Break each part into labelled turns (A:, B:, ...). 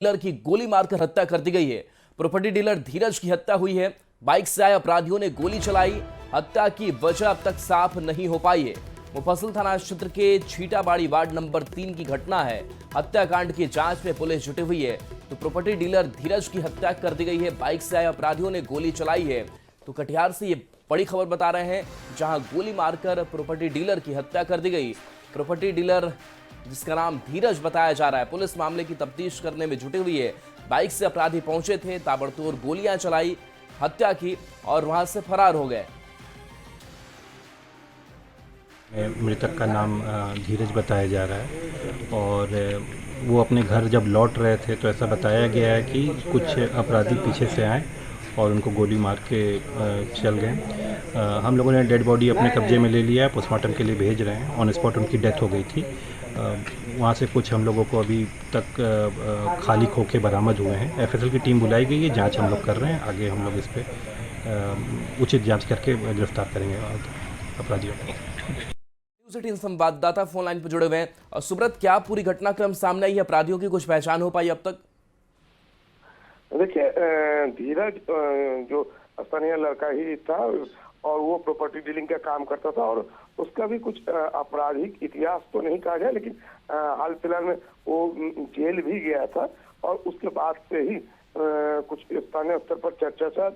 A: Dealer की गोली मारकर हत्या कर दी गई है। प्रॉपर्टी डीलर धीरज की हत्या हुई है। बाइक से आए अपराधियों ने गोली चलाई। हत्या की वजह अब तक साफ नहीं हो पाई है। मुफस्सिल थाना क्षेत्र के छीटाबाड़ी वार्ड नंबर 3 की घटना है। हत्याकांड की जांच में पुलिस जुटी हुई है। तो प्रॉपर्टी डीलर धीरज की हत्या कर दी गई है। बाइक से आए अपराधियों ने गोली चलाई है। तो कटिहार से ये बड़ी खबर बता रहे हैं, जहां गोली मारकर प्रॉपर्टी डीलर की हत्या कर दी गई। प्रॉपर्टी डीलर जिसका नाम धीरज बताया जा रहा है, पुलिस मामले की तफ्तीश करने में जुटी हुई है। बाइक से अपराधी पहुंचे थे, ताबड़तोड़ गोलियां चलाई, हत्या की और वहां से फरार हो गए।
B: मृतक का नाम धीरज बताया जा रहा है और वो अपने घर जब लौट रहे थे तो ऐसा बताया गया है कि कुछ अपराधी पीछे से आए और उनको गोली मार के चल गए। हम लोगों ने डेड बॉडी अपने कब्जे में ले लिया है, पोस्टमार्टम के लिए भेज रहे हैं। ऑन स्पॉट उनकी डेथ हो गई थी। वहाँ से कुछ हम लोगों को अभी तक खाली खोखे बरामद हुए हैं। एफएसएल की टीम बुलाई गई है, जांच हम लोग कर रहे हैं। आगे हम लोग इस पर उचित जांच करके गिरफ्तार करेंगे अपराधियों को।
A: न्यूज़ 18 संवाददाता फोन लाइन पर जुड़े हुए हैं। और सुब्रत, क्या पूरी घटनाक्रम सामने आई है? अपराधियों की कुछ पहचान हो पाई अब तक?
C: देखिए, धीरज जो स्थानीय लड़का ही था और वो प्रॉपर्टी डीलिंग का काम करता था और उसका भी कुछ आपराधिक इतिहास तो नहीं कहा जाए, लेकिन हाल फिलहाल में वो जेल भी गया था और उसके बाद से ही कुछ स्थानीय स्तर पर चर्चा था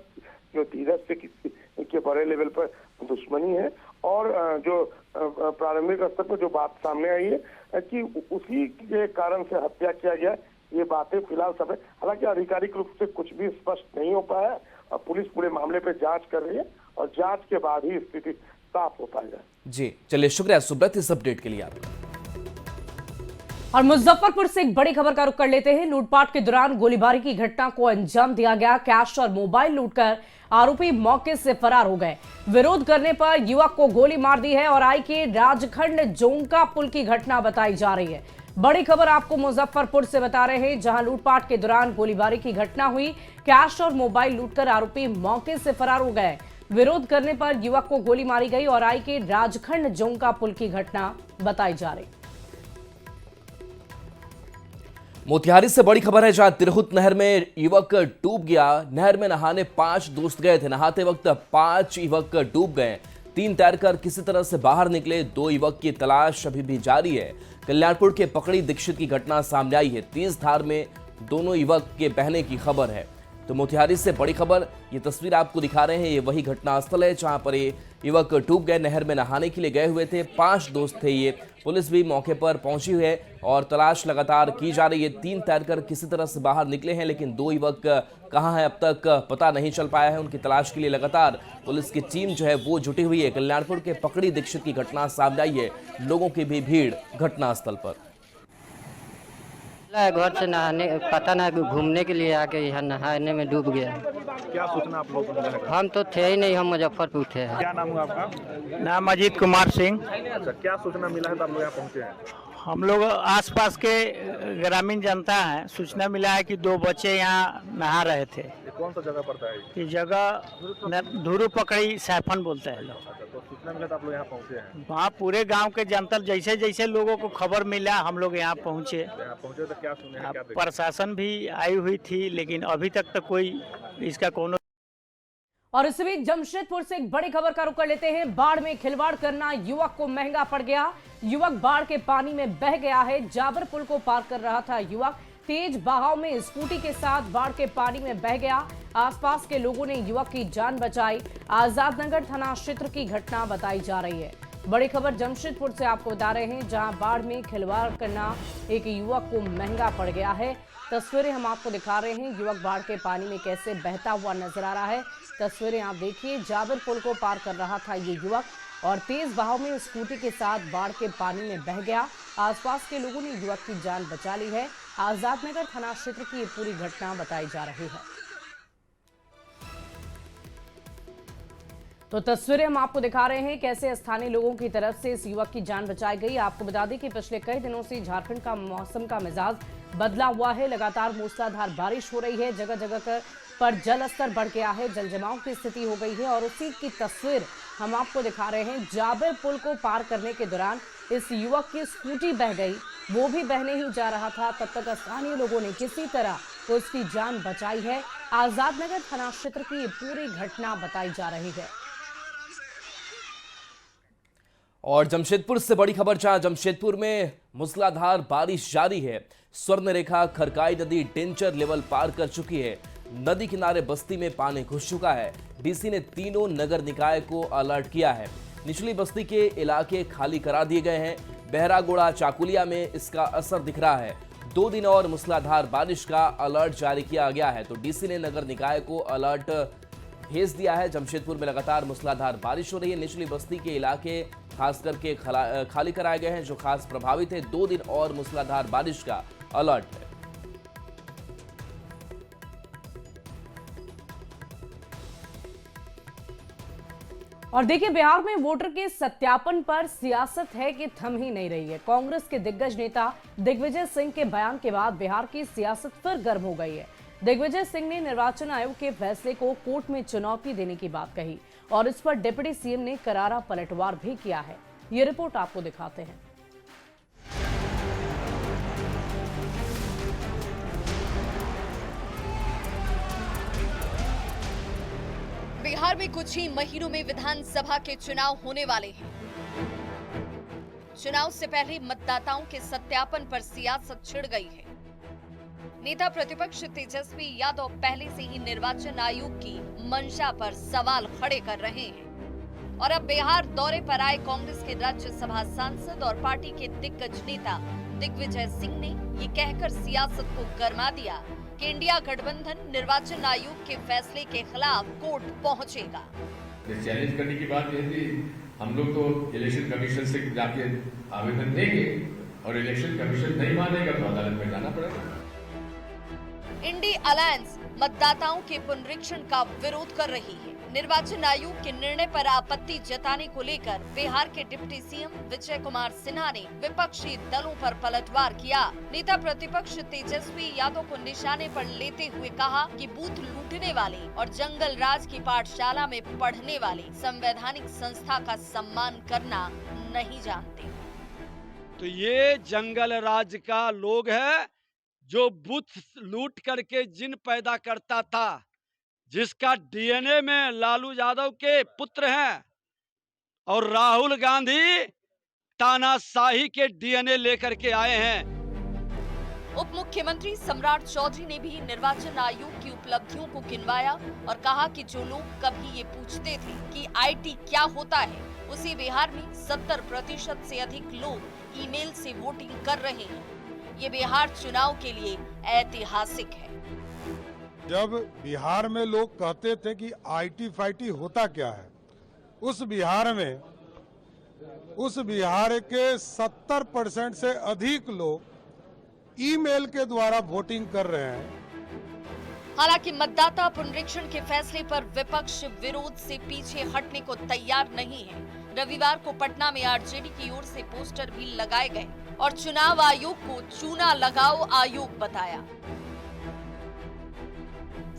C: जो धीरज से के बड़े लेवल पर दुश्मनी है। और जो प्रारंभिक स्तर पर जो बात सामने आई है कि उसी के कारण से हत्या किया गया, ये बातें फिलहाल सब है। हालांकि आधिकारिक रूप से कुछ भी स्पष्ट नहीं हो पाया है और पुलिस पूरे मामले पे जांच कर रही है और जांच के बाद ही स्थिति साफ हो पाएगा।
A: जी चलिए, शुक्रिया सुब्रत इस अपडेट के लिए आपका।
D: और मुजफ्फरपुर से एक बड़ी खबर का रुख कर लेते हैं। लूटपाट के दौरान गोलीबारी की घटना को अंजाम दिया गया। कैश और मोबाइल लूटकर आरोपी मौके से फरार हो गए। विरोध करने पर युवक को गोली मार दी है और आई के राजखंड जोंका पुल की घटना बताई जा रही है। बड़ी खबर आपको मुजफ्फरपुर से बता रहे हैं, जहां लूटपाट के दौरान गोलीबारी की घटना हुई। कैश और मोबाइल लूटकर आरोपी मौके से फरार हो गए। विरोध करने पर युवक को गोली मारी गई और आई के राजखंड जोंका पुल की घटना बताई जा रही।
A: मोतिहारी से बड़ी खबर है, जहां तिरहुत नहर में युवक डूब गया। नहर में नहाने 5 दोस्त गए थे। नहाते वक्त 5 युवक डूब गए। 3 तैरकर किसी तरह से बाहर निकले। 2 युवक की तलाश अभी भी जारी है। कल्याणपुर के पकड़ी दीक्षित की घटना सामने आई है। तेज धार में दोनों युवक के बहने की खबर है। तो मोतिहारी से बड़ी खबर, ये तस्वीर आपको दिखा रहे हैं, ये वही घटना स्थल है जहां पर ये युवक डूब गए। नहर में नहाने के लिए गए हुए थे। 5 दोस्त थे ये। पुलिस भी मौके पर पहुंची हुई है और तलाश लगातार की जा रही है। 3 तैरकर किसी तरह से बाहर निकले हैं, लेकिन 2 युवक कहां हैं अब तक पता नहीं चल पाया है। उनकी तलाश के लिए लगातार पुलिस की टीम जो है वो जुटी हुई है। कल्याणपुर के पकड़ी दीक्षित की घटना सामने आई है। लोगों की भी भीड़ घटनास्थल पर।
E: घर से नहाने पता ना घूमने के लिए आके यहाँ नहाने में डूब गया।
F: क्या सूचना आप लोगों को?
E: हम तो थे ही नहीं, हम मुजफ्फरपुर थे।
F: क्या नाम हुआ आपका?
G: नाम अजीत कुमार सिंह।
F: अच्छा, क्या सूचना मिला है तो आप लोग यहाँ पहुँचे हैं?
G: हम लोग आसपास के ग्रामीण जनता है, सूचना मिला है कि 2 बच्चे यहाँ नहा रहे थे।
F: ये कौन सा जगह पड़ता है?
G: ये जगह धुरु पकड़ी सैफन बोलते हैं लोग।
F: अच्छा, तो सूचना मिला तो आप लोग यहाँ पहुँचे हैं?
G: वहाँ पूरे गांव के जनता जैसे जैसे लोगों को खबर मिला हम लोग यहाँ पहुँचे।
F: यहाँ पहुँचे तो क्या सुने हैं, क्या देखे?
G: प्रशासन भी आई हुई थी, लेकिन अभी तक तो कोई इसका कोनो।
D: और इस बीच जमशेदपुर से एक बड़ी खबर का रुख कर लेते हैं। बाढ़ में खिलवाड़ करना युवक को महंगा पड़ गया। युवक बाढ़ के पानी में बह गया है। जाबर पुल को पार कर रहा था युवक। तेज बहाव में स्कूटी के साथ बाढ़ के पानी में बह गया। आसपास के लोगों ने युवक की जान बचाई। आजाद नगर थाना क्षेत्र की घटना बताई जा रही है। बड़ी खबर जमशेदपुर से आपको बता रहे हैं, जहां बाढ़ में खिलवाड़ करना एक युवक को महंगा पड़ गया है। तस्वीरें हम आपको दिखा रहे हैं। युवक बाढ़ के पानी में कैसे बहता हुआ नजर आ रहा है। तस्वीरें आप देखिए। जाबर पुल को पार कर रहा था ये युवक और तेज बहाव में स्कूटी के साथ बाढ़ के पानी में बह गया। आसपास के लोगों ने युवक की जान बचा ली है। आजाद नगर थाना क्षेत्र की ये पूरी घटना बताई जा रही है। तो तस्वीरें हम आपको दिखा रहे हैं, कैसे स्थानीय लोगों की तरफ से इस युवक की जान बचाई गई। आपको बता दें कि पिछले कई दिनों से झारखंड का मौसम का मिजाज बदला हुआ है। लगातार मूसलाधार बारिश हो रही है। जगह जगह पर जल स्तर बढ़ गया है। जल जमाव की स्थिति हो गई है और उसी की तस्वीर हम आपको दिखा रहे हैं। जाबर पुल को पार करने के दौरान इस युवक की स्कूटी बह गई वो भी बहने ही जा रहा था। तब तक स्थानीय लोगों ने किसी तरह तो उसकी जान बचाई है। आजाद नगर थाना क्षेत्र की ये पूरी घटना बताई जा रही है।
A: और जमशेदपुर से बड़ी खबर, जहां जमशेदपुर में मूसलाधार बारिश जारी है। स्वर्ण रेखा खरकाई नदी डेंजर लेवल पार कर चुकी है। नदी किनारे बस्ती में पानी घुस चुका है। डीसी ने तीनों नगर निकाय को अलर्ट किया है। निचली बस्ती के इलाके खाली करा दिए गए हैं। बहरागोड़ा चाकुलिया में इसका असर दिख रहा है। 2 दिन और मूसलाधार बारिश का अलर्ट जारी किया गया है। तो डीसी ने नगर निकाय को अलर्ट भेज दिया है। जमशेदपुर में लगातार मूसलाधार बारिश हो रही है। निचली बस्ती के इलाके खास करके खाली कराए गए हैं जो खास प्रभावित है। 2 दिन और मूसलाधार बारिश का अलर्ट है।
D: और देखिए, बिहार में वोटर के सत्यापन पर सियासत है कि थम ही नहीं रही है। कांग्रेस के दिग्गज नेता दिग्विजय सिंह के बयान के बाद बिहार की सियासत फिर गर्म हो गई है। दिग्विजय सिंह ने निर्वाचन आयोग के फैसले को कोर्ट में चुनौती देने की बात कही और इस पर डिप्टी सीएम ने करारा पलटवार भी किया है। ये रिपोर्ट आपको दिखाते हैं।
H: बिहार में कुछ ही महीनों में विधानसभा के चुनाव होने वाले हैं। चुनाव से पहले मतदाताओं के सत्यापन पर सियासत छिड़ गई है। नेता प्रतिपक्ष तेजस्वी यादव पहले से ही निर्वाचन आयोग की मंशा पर सवाल खड़े कर रहे हैं और अब बिहार दौरे पर आए कांग्रेस के राज्यसभा सांसद और पार्टी के दिग्गज नेता दिग्विजय सिंह ने ये कहकर सियासत को गरमा दिया कि इंडिया गठबंधन निर्वाचन आयोग के फैसले के खिलाफ कोर्ट पहुंचेगा।
I: चैलेंज करने की बात यह थी, हम लोग तो इलेक्शन कमीशन से जाके आवेदन देंगे और इलेक्शन कमीशन नहीं मानेगा तो अदालत में जाना पड़ेगा।
H: इंडी अलायंस मतदाताओं के पुनरीक्षण का विरोध कर रही है। निर्वाचन आयोग के निर्णय पर आपत्ति जताने को लेकर बिहार के डिप्टी सीएम विजय कुमार सिन्हा ने विपक्षी दलों पर पलटवार किया। नेता प्रतिपक्ष तेजस्वी यादव को निशाने पर लेते हुए कहा कि बूथ लूटने वाले और जंगल राज की पाठशाला में पढ़ने वाले संवैधानिक संस्था का सम्मान करना नहीं जानते।
J: तो ये जंगल राज का लोग है जो बूथ लूट करके जिन पैदा करता था, जिसका डीएनए में लालू यादव के पुत्र हैं और राहुल गांधी तानाशाही के डीएनए लेकर के आए हैं।
H: उप मुख्यमंत्री सम्राट चौधरी ने भी निर्वाचन आयोग की उपलब्धियों को गिनवाया और कहा कि जो लोग कभी ये पूछते थे कि आईटी क्या होता है, उसी बिहार में 70% से अधिक लोग ईमेल से वोटिंग कर रहे हैं। ये बिहार चुनाव के लिए ऐतिहासिक है।
K: जब बिहार में लोग कहते थे कि आईटी फाईटी होता क्या है, उस बिहार के 70% से अधिक लोग ईमेल के द्वारा वोटिंग कर रहे हैं।
H: हालांकि मतदाता पुनरीक्षण के फैसले पर विपक्ष विरोध से पीछे हटने को तैयार नहीं है। रविवार को पटना में आरजेडी की ओर से पोस्टर भी लगाए गए और चुनाव आयोग को चूना लगाओ आयोग बताया।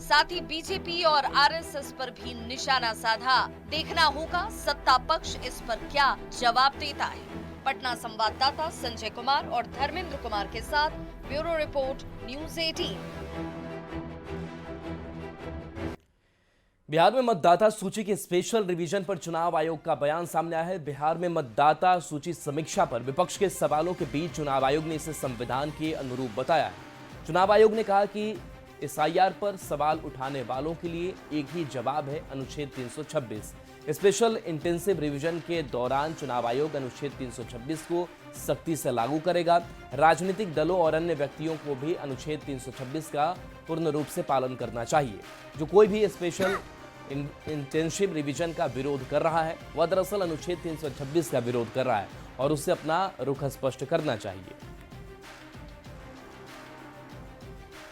H: साथ ही बीजेपी और आरएसएस पर भी निशाना साधा। देखना होगा सत्ता पक्ष इस पर क्या जवाब देता है। पटना संवाददाता संजय कुमार और धर्मेंद्र कुमार के साथ ब्यूरो रिपोर्ट, न्यूज़ 18।
A: बिहार में मतदाता सूची के स्पेशल रिवीजन पर चुनाव आयोग का बयान सामने आया है। बिहार में मतदाता सूची समीक्षा पर विपक्ष के सवालों के बीच चुनाव आयोग ने इसे संविधान के अनुरूप बताया है। चुनाव आयोग ने कहा कि एसआईआर पर सवाल उठाने वालों के लिए एक ही जवाब है, अनुच्छेद 326। स्पेशल इंटेंसिव रिवीजन के दौरान चुनाव आयोग अनुच्छेद 326 को सख्ती से लागू करेगा। राजनीतिक दलों और अन्य व्यक्तियों को भी अनुच्छेद 326 का पूर्ण रूप से पालन करना चाहिए। जो कोई भी स्पेशल इंटेंसिव रिवीजन का विरोध कर रहा है, वह दरअसल अनुच्छेद 326 का विरोध कर रहा है और उसे अपना रुख स्पष्ट करना चाहिए।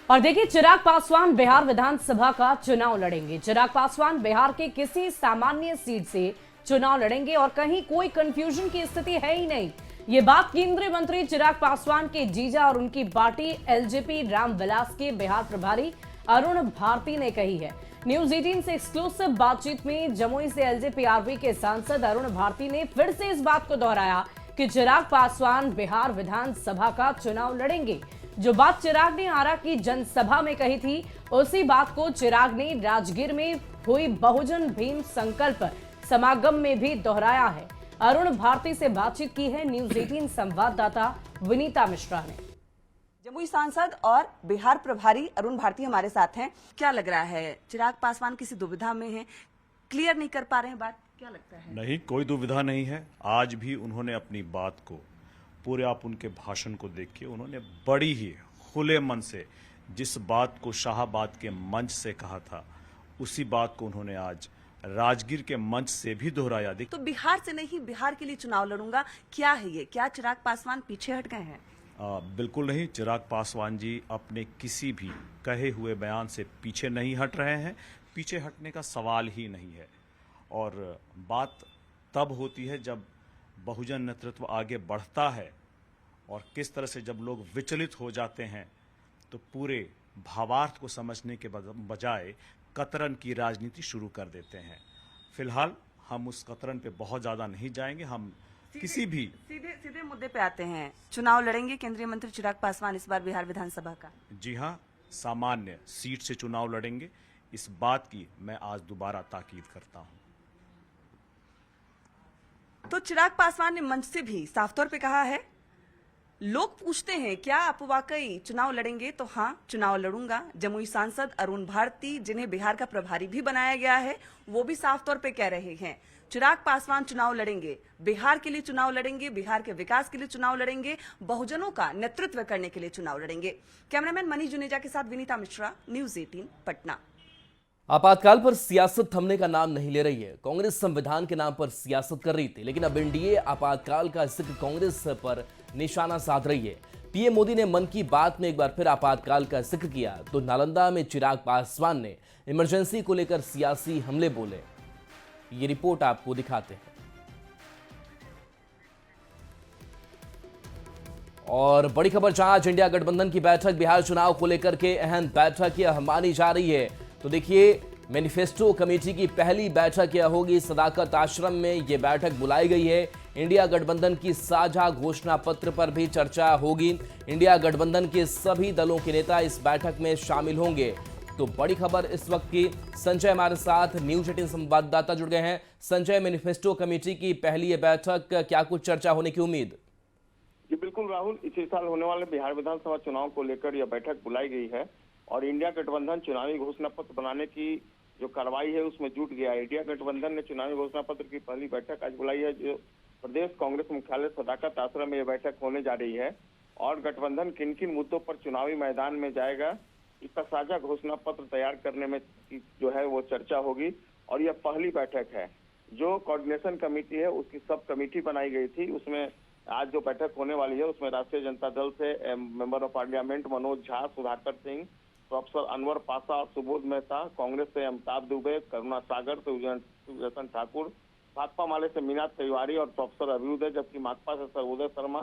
D: और देखिए, चिराग पासवान बिहार विधानसभा का चुनाव लड़ेंगे। चिराग पासवान बिहार के किसी सामान्य सीट से चुनाव लड़ेंगे और कहीं कोई कंफ्यूजन की स्थिति है ही नहीं। ये बात केंद्रीय मंत्री चिराग पासवान के जीजा और उनकी पार्टी एलजेपी रामविलास के बिहार प्रभारी अरुण भारती ने कही है। न्यूज़ 18 से एक्सक्लूसिव बातचीत में जमुई से एलजेपी आरवी के सांसद अरुण भारती ने फिर से इस बात को दोहराया कि चिराग पासवान बिहार विधानसभा का चुनाव लड़ेंगे। जो बात चिराग ने आरा की जनसभा में कही थी, उसी बात को चिराग ने राजगीर में हुई बहुजन भीम संकल्प समागम में भी दोहराया है। अरुण भारती से बातचीत की है न्यूज 18 संवाददाता विनीता मिश्रा ने।
L: जमुई सांसद और बिहार प्रभारी अरुण भारती हमारे साथ हैं। क्या लग रहा है, चिराग पासवान किसी दुविधा में हैं, क्लियर नहीं कर पा रहे हैं बात, क्या लगता है?
M: नहीं, कोई दुविधा नहीं है। आज भी उन्होंने अपनी बात को पूरे, आप उनके भाषण को देखिए, उन्होंने बड़ी ही खुले मन से जिस बात को शाहबाद के मंच से कहा था, उसी बात को उन्होंने आज राजगीर के मंच से भी दोहराया।
L: तो बिहार से नहीं, बिहार के लिए चुनाव लड़ूंगा, क्या है ये? क्या चिराग पासवान पीछे हट गए हैं?
M: बिल्कुल नहीं। चिराग पासवान जी अपने किसी भी कहे हुए बयान से पीछे नहीं हट रहे हैं। पीछे हटने का सवाल ही नहीं है। और बात तब होती है जब बहुजन नेतृत्व आगे बढ़ता है, और किस तरह से जब लोग विचलित हो जाते हैं तो पूरे भावार्थ को समझने के बजाय कतरन की राजनीति शुरू कर देते हैं। फिलहाल हम उस कतरन पे बहुत ज्यादा नहीं जाएंगे। हम किसी भी
L: सीधे मुद्दे पे आते हैं। चुनाव लड़ेंगे केंद्रीय मंत्री चिराग पासवान इस बार बिहार विधानसभा का?
M: जी हाँ, सामान्य सीट से चुनाव लड़ेंगे। इस बात की मैं आज दोबारा ताकीद करता हूं।
L: तो चिराग पासवान ने मंच से भी साफ तौर पे कहा है, लोग पूछते हैं क्या आप वाकई चुनाव लड़ेंगे, तो हाँ, चुनाव लड़ूंगा। जमुई सांसद अरुण भारती, जिन्हें बिहार का प्रभारी भी बनाया गया है, वो भी साफ तौर पे कह रहे हैं चिराग पासवान चुनाव लड़ेंगे, बिहार के लिए चुनाव लड़ेंगे, बिहार के विकास के लिए चुनाव लड़ेंगे, बहुजनों का नेतृत्व करने के लिए चुनाव लड़ेंगे। कैमरामैन मनीष जुनेजा के साथ विनीता मिश्रा, न्यूज 18 पटना।
A: आपातकाल पर सियासत थमने का नाम नहीं ले रही है। कांग्रेस संविधान के नाम पर सियासत कर रही थी, लेकिन अब एनडीए आपातकाल का जिक्र कांग्रेस पर निशाना साध रही है। पीएम मोदी ने मन की बात में एक बार फिर आपातकाल का जिक्र किया तो नालंदा में चिराग पासवान ने इमरजेंसी को लेकर सियासी हमले बोले। ये रिपोर्ट आपको दिखाते हैं। और बड़ी खबर, जहां आज इंडिया गठबंधन की बैठक बिहार चुनाव को लेकर के अहम बैठक यह मानी जा रही है। तो देखिए, मैनिफेस्टो कमेटी की पहली बैठक यह होगी। सदाकत आश्रम में यह बैठक बुलाई गई है। इंडिया गठबंधन की साझा घोषणा पत्र पर भी चर्चा होगी। इंडिया गठबंधन के सभी दलों के नेता इस बैठक में शामिल होंगे। तो बड़ी खबर इस वक्त की, संजय हमारे साथ न्यूज 18 संवाददाता जुड़ गए हैं। संजय, मैनिफेस्टो कमेटी की पहली ये बैठक, क्या कुछ चर्चा होने की उम्मीद?
C: जी बिल्कुल राहुल, इसी साल होने वाले बिहार विधानसभा चुनाव को लेकर यह बैठक बुलाई गई है और इंडिया गठबंधन चुनावी घोषणा पत्र बनाने की जो कार्रवाई है उसमें जुट गया है। इंडिया गठबंधन ने चुनावी घोषणा पत्र की पहली बैठक आज बुलाई है, जो प्रदेश कांग्रेस मुख्यालय सदाकत आश्रम में यह बैठक होने जा रही है। और गठबंधन किन किन मुद्दों पर चुनावी मैदान में जाएगा, इसका साझा घोषणा पत्र तैयार करने में जो है वो चर्चा होगी। और यह पहली बैठक है। जो कोऑर्डिनेशन कमेटी है उसकी सब कमेटी बनाई गई थी, उसमें आज जो बैठक होने वाली है उसमें राष्ट्रीय जनता दल से member of parliament Manoj Jha, Sudhakar Singh, professor Anwar पासा, सुबोध मेहता, कांग्रेस से अमिताभ दुबे, करुणा सागर से उदयन ठाकुर, भाकपा माले से मीनाथ तिवारी और प्रोफेसर अभ्युदय, जबकि माकपा से सर्वोदय शर्मा,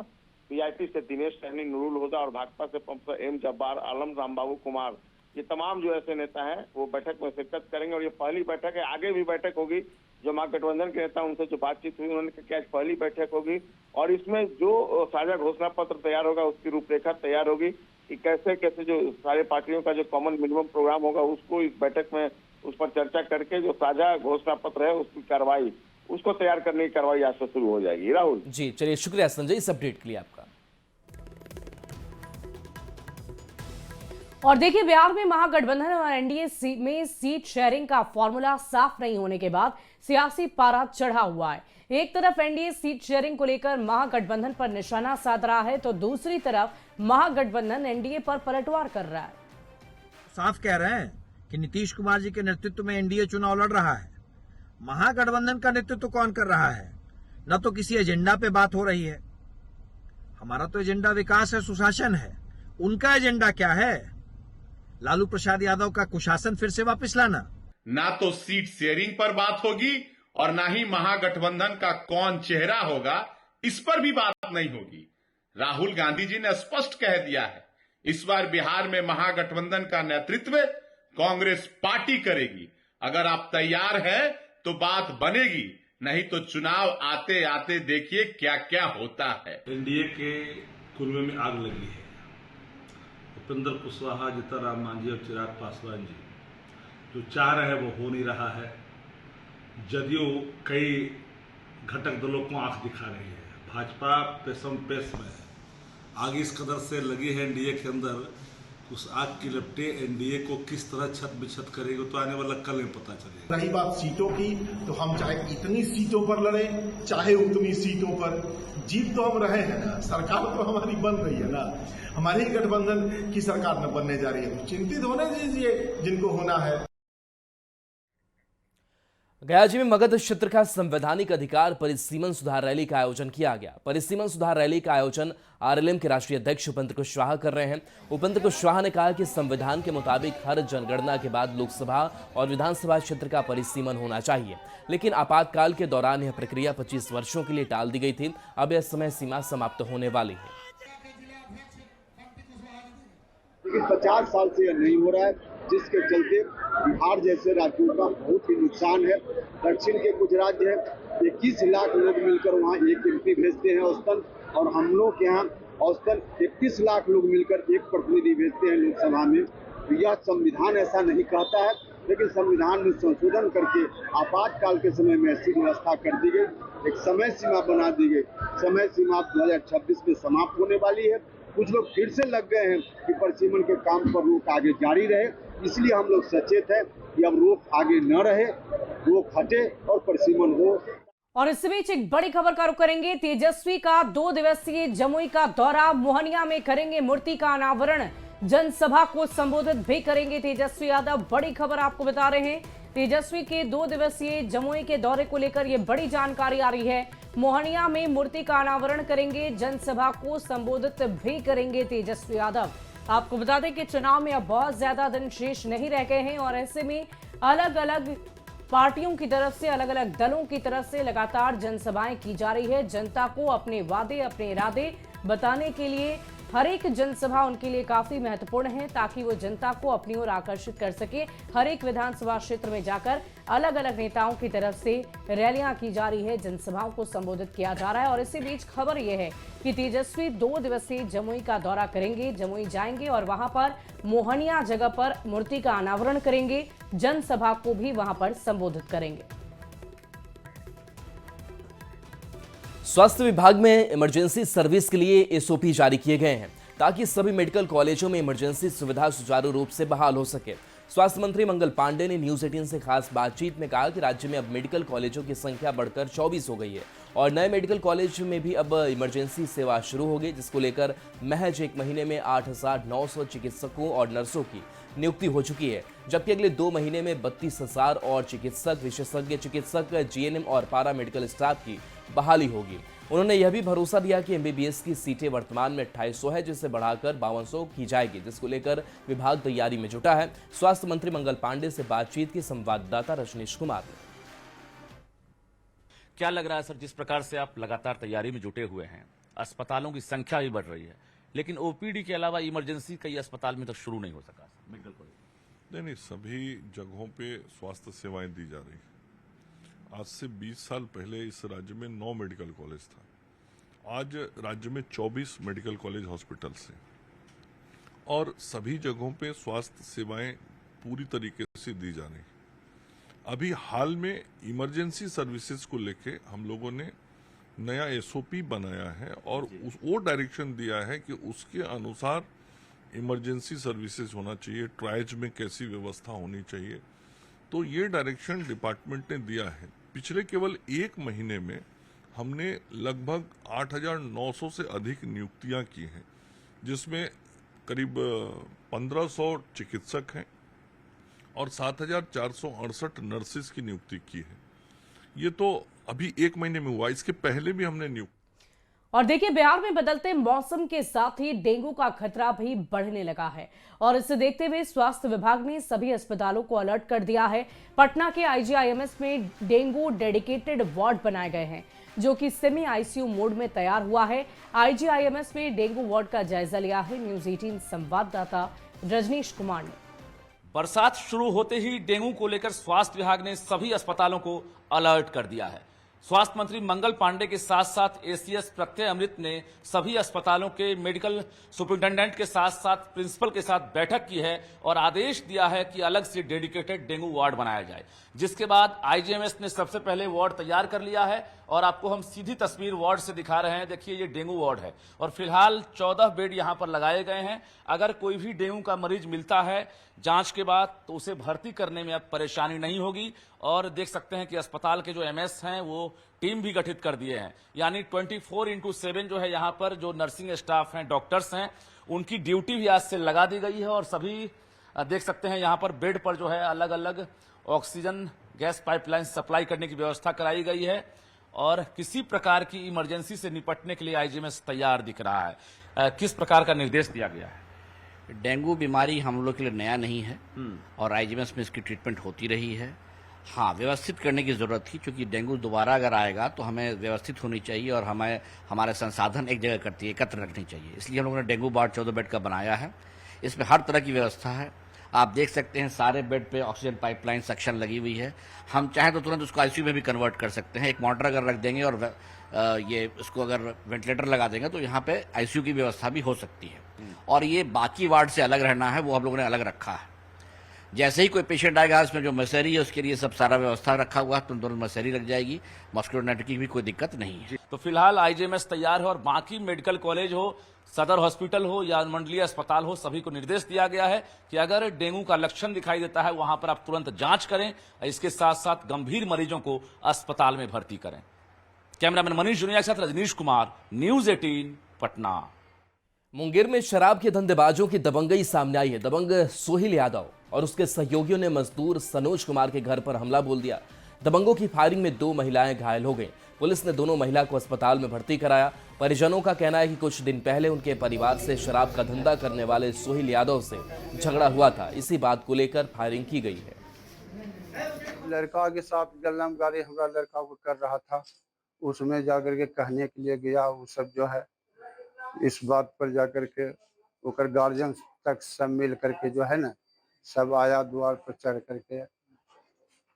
C: पीआईपी से दिनेश सैनी, नूरुल हुदा और भाकपा से प्रोफेसर एम जब्बार आलम, रामबाबू कुमार, ये तमाम जो ऐसे नेता हैं वो बैठक में शिरकत करेंगे। और ये पहली बैठक है, आगे भी बैठक होगी। जो महागठबंधन के नेता उनसे जो बातचीत हुई, उन्होंने कहा कि आज पहली बैठक होगी और इसमें जो साझा घोषणा पत्र तैयार होगा उसकी रूपरेखा तैयार होगी कि कैसे कैसे जो सारे पार्टियों का जो कॉमन मिनिमम प्रोग्राम होगा उसको इस बैठक में उस पर चर्चा करके जो साझा घोषणा पत्र है उसकी कार्रवाई, उसको तैयार करने की कार्रवाई आज से शुरू हो जाएगी। राहुल
A: जी, चलिए, शुक्रिया संजय इस अपडेट के लिए आपका।
D: और देखिए, बिहार में महागठबंधन और एनडीए में सीट शेयरिंग का फॉर्मूला साफ नहीं होने के बाद सियासी पारा चढ़ा हुआ है। एक तरफ एनडीए सीट शेयरिंग को लेकर महागठबंधन पर निशाना साध रहा है तो दूसरी तरफ महागठबंधन एनडीए पर पलटवार कर रहा है।
N: साफ कह रहे हैं कि नीतीश कुमार जी के नेतृत्व में एनडीए चुनाव लड़ रहा है। महागठबंधन का नेतृत्व कौन कर रहा है? न तो किसी एजेंडा पे बात हो रही है। हमारा तो एजेंडा विकास है, सुशासन है। उनका एजेंडा क्या है? लालू प्रसाद यादव का कुशासन फिर से वापस लाना।
O: ना तो सीट शेयरिंग पर बात होगी और ना ही महागठबंधन का कौन चेहरा होगा, इस पर भी बात नहीं होगी। राहुल गांधी जी ने स्पष्ट कह दिया है, इस बार बिहार में महागठबंधन का नेतृत्व कांग्रेस पार्टी करेगी। अगर आप तैयार हैं तो बात बनेगी, नहीं तो चुनाव आते आते देखिए क्या क्या होता है।
P: एनडीए के कुनबे में आग लगी है। उपेंद्र कुशवाहा, जीतनराम मांझी और चिराग पासवान जी जो चाह रहे हैं वो हो नहीं रहा है। जदयू कई घटक दलों को आंख दिखा रही है। भाजपा पेशम पेश में आग इस कदर से लगी है एनडीए के अंदर, उस आग की लपटें एनडीए को किस तरह छत बिछत करेगी तो आने वाला कल में पता चलेगा।
Q: रही बात सीटों की, तो हम चाहे इतनी सीटों पर लड़े, चाहे उतनी सीटों पर जीत तो हम रहे हैं ना। सरकार तो हमारी बन रही है ना, हमारी गठबंधन की सरकार न बनने जा रही है। तो चिंतित होने दीजिए जिनको होना है।
A: गयाजी में मगध क्षेत्र का संवैधानिक अधिकार परिसीमन सुधार रैली का आयोजन किया गया। परिसीमन सुधार रैली का आयोजन आरएलएम के राष्ट्रीय अध्यक्ष उपेंद्र कुशवाहा कर रहे हैं। उपेंद्र कुशवाहा ने कहा कि संविधान के मुताबिक हर जनगणना के बाद लोकसभा और विधानसभा क्षेत्र का परिसीमन होना चाहिए, लेकिन आपातकाल के दौरान यह प्रक्रिया 25 वर्षों के लिए टाल दी गई थी। अब यह समय सीमा समाप्त होने वाली है।
R: 50 साल से यह नहीं हो रहा है, जिसके चलते बिहार जैसे राज्यों का बहुत ही नुकसान है। दक्षिण के कुछ राज्य हैं, 21 लाख लोग मिलकर वहाँ एक एमपी भेजते हैं औसतन, और हम लोग के यहाँ औसतन 31 लाख लोग मिलकर एक प्रतिनिधि भेजते हैं लोकसभा में। तो यह संविधान ऐसा नहीं कहता है, लेकिन संविधान में संशोधन करके आपातकाल के समय में ऐसी व्यवस्था कर दी गई, एक समय सीमा बना दी गई। समय सीमा 2026 में समाप्त होने वाली है। कुछ लोग फिर से लग गए हैं कि परिसीमन के काम पर रोक आगे जारी रहे, इसलिए हम लोग सचेत हैं कि अब रोक आगे न रहे, रोक हटे और परिसीमन हो।
D: और इस बीच एक बड़ी खबर का रुख करेंगे। तेजस्वी का 2 दिवसीय जमुई का दौरा, मोहनिया में करेंगे मूर्ति का अनावरण, जनसभा को संबोधित भी करेंगे तेजस्वी यादव। बड़ी खबर आपको बता रहे हैं, तेजस्वी के 2 दिवसीय जमुई के दौरे को लेकर ये बड़ी जानकारी आ रही है। मोहनिया में मूर्ति का अनावरण करेंगे, जनसभा को संबोधित भी करेंगे तेजस्वी यादव। आपको बता दें कि चुनाव में अब बहुत ज्यादा दिन शेष नहीं रह गए हैं और ऐसे में अलग अलग पार्टियों की तरफ से, अलग अलग दलों की तरफ से लगातार जनसभाएं की जा रही है। जनता को अपने वादे, अपने इरादे बताने के लिए हर एक जनसभा उनके लिए काफी महत्वपूर्ण है, ताकि वो जनता को अपनी ओर आकर्षित कर सके। हर एक विधानसभा क्षेत्र में जाकर अलग अलग नेताओं की तरफ से रैलियां की जा रही है, जनसभाओं को संबोधित किया जा रहा है। और इसी बीच खबर यह है कि तेजस्वी 2 दिवसीय जमुई का दौरा करेंगे, जमुई जाएंगे और वहां पर मोहनिया जगह पर मूर्ति का अनावरण करेंगे, जनसभा को भी वहां पर संबोधित करेंगे।
A: स्वास्थ्य विभाग में इमरजेंसी सर्विस के लिए एसओपी जारी किए गए हैं, ताकि सभी मेडिकल कॉलेजों में इमरजेंसी सुविधा सुचारू रूप से बहाल हो सके। स्वास्थ्य मंत्री मंगल पांडे ने न्यूज 18 से खास बातचीत में कहा कि राज्य में अब मेडिकल कॉलेजों की संख्या बढ़कर 24 हो गई है और नए मेडिकल कॉलेज में भी अब इमरजेंसी सेवा शुरू होगी, जिसको लेकर महज 1 महीने में 8,900 चिकित्सकों और नर्सों की नियुक्ति हो चुकी है, जबकि अगले 2 महीने में 32,000 और चिकित्सक, विशेषज्ञ चिकित्सक, जीएनएम और पारा मेडिकल स्टाफ की बहाली होगी। उन्होंने यह भी भरोसा दिया कि एमबीबीएस की सीटें वर्तमान में 250 है, जिसे बढ़ाकर 5200 की जाएगी, जिसको लेकर विभाग तैयारी में जुटा है। स्वास्थ्य मंत्री मंगल पांडे से बातचीत की संवाददाता रजनीश कुमार ने।
S: क्या लग रहा है सर, जिस प्रकार से आप लगातार तैयारी में जुटे हुए हैं, अस्पतालों की संख्या भी बढ़ रही है, लेकिन ओपीडी के अलावा इमरजेंसी कई अस्पताल में तक शुरू नहीं हो सका मेडिकल कॉलेज?
T: नहीं, सभी जगहों पे स्वास्थ्य सेवाएं दी जा रही है। आज से 20 साल पहले इस राज्य में 9 मेडिकल कॉलेज था, आज राज्य में 24 मेडिकल कॉलेज हॉस्पिटल्स हैं और सभी जगहों पे स्वास्थ्य सेवाएं पूरी तरीके से दी जा रही हैं। अभी हाल में इमरजेंसी सर्विसेज को लेके हम लोगों ने नया एसओपी बनाया है और वो डायरेक्शन दिया है कि उसके अनुसार इमरजेंसी सर्विसेज होना चाहिए, ट्रायज में कैसी व्यवस्था होनी चाहिए। तो ये डायरेक्शन डिपार्टमेंट ने दिया है। पिछले केवल 1 महीने में हमने लगभग 8,900 से अधिक नियुक्तियां की हैं, जिसमें करीब 1,500 चिकित्सक हैं और 7,468 नर्सेज की नियुक्ति की है। ये तो अभी 1 महीने में हुआ, इसके पहले भी हमने नियुक्त।
D: और देखिए, बिहार में बदलते मौसम के साथ ही डेंगू का खतरा भी बढ़ने लगा है और इसे देखते हुए स्वास्थ्य विभाग ने सभी अस्पतालों को अलर्ट कर दिया है। पटना के आईजीआईएमएस में डेंगू डेडिकेटेड वार्ड बनाए गए हैं, जो कि सेमी आईसीयू मोड में तैयार हुआ है। आईजीआईएमएस में डेंगू वार्ड का जायजा लिया है न्यूज 18 संवाददाता रजनीश कुमार ने।
S: बरसात शुरू होते ही डेंगू को लेकर स्वास्थ्य विभाग ने सभी अस्पतालों को अलर्ट कर दिया है। स्वास्थ्य मंत्री मंगल पांडे के साथ साथ एसीएस प्रत्यय अमृत ने सभी अस्पतालों के मेडिकल सुपरिटेंडेंट के साथ साथ प्रिंसिपल के साथ बैठक की है और आदेश दिया है कि अलग से डेडिकेटेड डेंगू वार्ड बनाया जाए, जिसके बाद आईजीएमएस ने सबसे पहले वार्ड तैयार कर लिया है और आपको हम सीधी तस्वीर वार्ड से दिखा रहे हैं। देखिए ये डेंगू वार्ड है और फिलहाल 14 बेड यहां पर लगाए गए हैं। अगर कोई भी डेंगू का मरीज मिलता है जांच के बाद तो उसे भर्ती करने में अब परेशानी नहीं होगी। और देख सकते हैं कि अस्पताल के जो एमएस हैं वो टीम भी गठित कर दिए हैं, यानी 24/7 जो है यहाँ पर जो नर्सिंग स्टाफ हैं, डॉक्टर्स हैं, उनकी ड्यूटी भी आज से लगा दी गई है। और सभी देख सकते हैं यहाँ पर बेड पर जो है अलग अलग ऑक्सीजन गैस पाइपलाइन सप्लाई करने की व्यवस्था कराई गई है और किसी प्रकार की इमरजेंसी से निपटने के लिए आईजीएमएस तैयार दिख रहा है। किस प्रकार का निर्देश दिया गया है?
U: डेंगू बीमारी हम लोग के लिए नया नहीं है और आईजीएमएस में इसकी ट्रीटमेंट होती रही है। हाँ, व्यवस्थित करने की जरूरत थी क्योंकि डेंगू दोबारा अगर आएगा तो हमें व्यवस्थित होनी चाहिए और हमें हमारे संसाधन एक जगह करती है, एकत्र रखनी चाहिए। इसलिए हम लोगों ने डेंगू वार्ड 14 बेड का बनाया है। इसमें हर तरह की व्यवस्था है। आप देख सकते हैं सारे बेड पे ऑक्सीजन पाइपलाइन सक्शन लगी हुई है। हम चाहें तो तुरंत उसको आईसीयू में भी कन्वर्ट कर सकते हैं। एक मोटर अगर रख देंगे और ये उसको अगर वेंटिलेटर लगा देंगे तो यहाँ पे आईसीयू की व्यवस्था भी हो सकती है। और ये बाकी वार्ड से अलग रहना है, वो हम लोगों ने अलग रखा है। जैसे ही कोई पेशेंट आएगा इसमें जो मशहरी है उसके लिए सब सारा व्यवस्था रखा हुआ है, तो तुरंत मशहरी लग जाएगी। मस्कुलर नेट की भी कोई दिक्कत नहीं है।
S: तो फिलहाल आईजीएमएस तैयार है और बाकी मेडिकल कॉलेज हो, सदर हॉस्पिटल हो या मंडलीय अस्पताल हो, सभी को निर्देश दिया गया है कि अगर डेंगू का लक्षण दिखाई देता है वहां पर आप तुरंत जांच करें। इसके साथ साथ गंभीर मरीजों को अस्पताल में भर्ती करें। कैमरामैन मनीष जुनिया के साथ रजनीश कुमार, न्यूज 18 पटना।
A: मुंगेर में शराब के धंधेबाजों की दबंगई सामने आई है। दबंग सोहिल यादव और उसके सहयोगियों ने मजदूर सनोज कुमार के घर पर हमला बोल दिया। दबंगों की फायरिंग में 2 महिलाएं घायल हो गईं। पुलिस ने दोनों महिला को अस्पताल में भर्ती कराया। परिजनों का कहना है कि कुछ दिन पहले उनके परिवार से शराब का धंधा करने वाले सोहिल यादव से झगड़ा हुआ था। इसी बात को लेकर फायरिंग की गई है।
V: लड़का के साथ गल्लमगारी हमारा लड़का को कर रहा था, उसमें जाकर के कहने के लिए गया। वो सब जो है इस बात पर जाकर के ओकर गार्जियन तक सब मिल करके जो है ना सब आया, द्वार पर चढ़ करके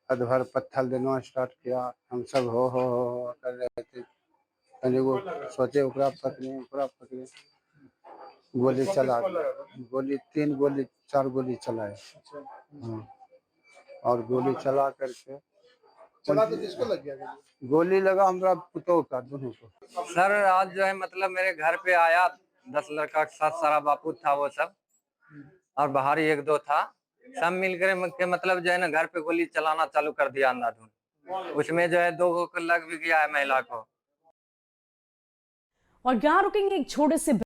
V: अधभर पत्थर देना स्टार्ट किया। हम सब हो कर रहे थे। वो सोचे ओकरा पकड़े, गोली चला, गोली 3 गोली 4 गोली चलाए। और गोली चला करके
W: तो किसको लग गया?
V: गोली लगा हमारा पुतों का, दोनों को।
X: सर आज जो है मतलब मेरे घर पे आया 10 लड़का के साथ, सारा बापू था वो सब और बाहर 1-2 था, सब मिलकर के मतलब जो है ना घर पे गोली चलाना चालू कर दिया अंधाधुंध। उसमें जो है 2 को लग भी गया है महिला को।
D: और यहाँ रुकेंगे एक छोटे से